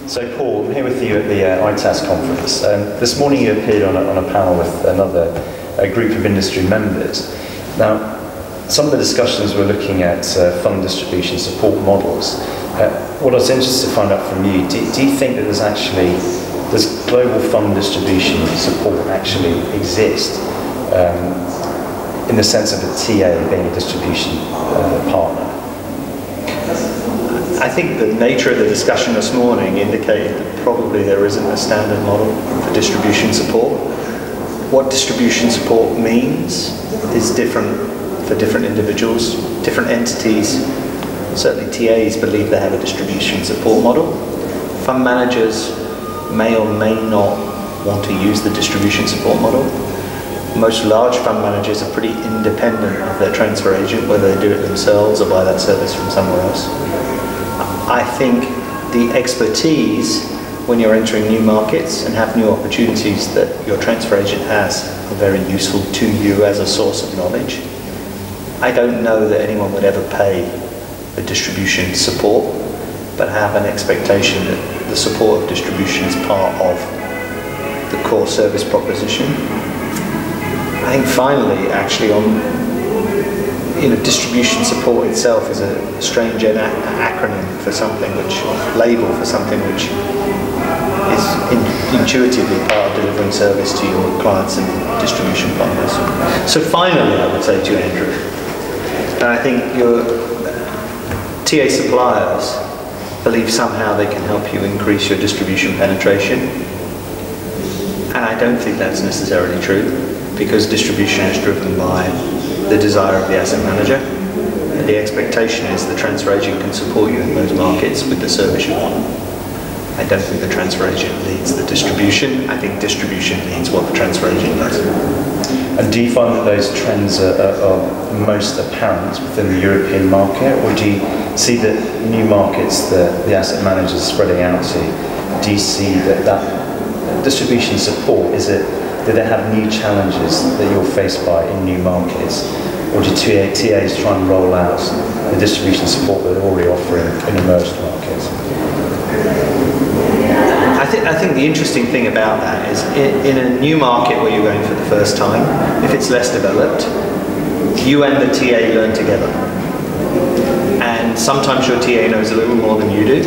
So Paul, I'm here with you at the ITAS conference. This morning you appeared on a panel with another group of industry members. Now, some of the discussions were looking at fund distribution support models. What I was interested to find out from you, do you think that does global fund distribution support actually exist in the sense of a TA being a distribution partner? I think the nature of the discussion this morning indicated that probably there isn't a standard model for distribution support. What distribution support means is different for different individuals, different entities. Certainly TAs believe they have a distribution support model. Fund managers may or may not want to use the distribution support model. Most large fund managers are pretty independent of their transfer agent, whether they do it themselves or buy that service from somewhere else. I think the expertise when you're entering new markets and have new opportunities that your transfer agent has are very useful to you as a source of knowledge. I don't know that anyone would ever pay for distribution support, but have an expectation that the support of distribution is part of the core service proposition. I think finally, actually, distribution support itself is a strange acronym for something label for something which is intuitively part of delivering service to your clients and distribution partners. So finally, I would say to you, Andrew, I think your TA suppliers believe somehow they can help you increase your distribution penetration. And I don't think that's necessarily true, because distribution is driven by the desire of the asset manager. And the expectation is the transfer agent can support you in those markets with the service you want. I don't think the transfer agent leads the distribution. I think distribution leads what the transfer agent does. And do you find that those trends are most apparent within the European market, or do you see that new markets that the asset managers are spreading out to, do you see that distribution support, do they have new challenges that you're faced by in new markets, or do TAs try and roll out the distribution support that they're already offering in emerged markets? I think the interesting thing about that is in a new market where you're going for the first time, if it's less developed, you and the TA learn together. And sometimes your TA knows a little more than you do.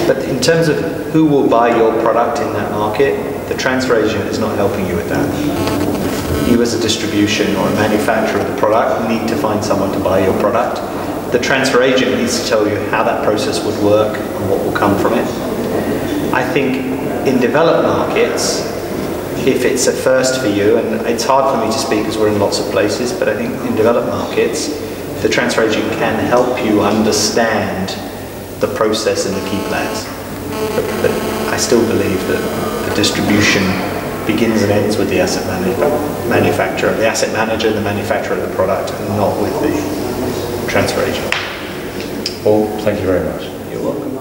But in terms of who will buy your product in that market, the transfer agent is not helping you with that. You as a distribution or a manufacturer of the product need to find someone to buy your product. The transfer agent needs to tell you how that process would work and what will come from it. I think in developed markets, if it's a first for you, and it's hard for me to speak because we're in lots of places, but I think in developed markets, the transfer agent can help you understand the process and the key plans. But I still believe that the distribution begins and ends with the asset manufacturer, the asset manager, the manufacturer of the product, and not with the transfer agent. Paul, thank you very much. You're welcome.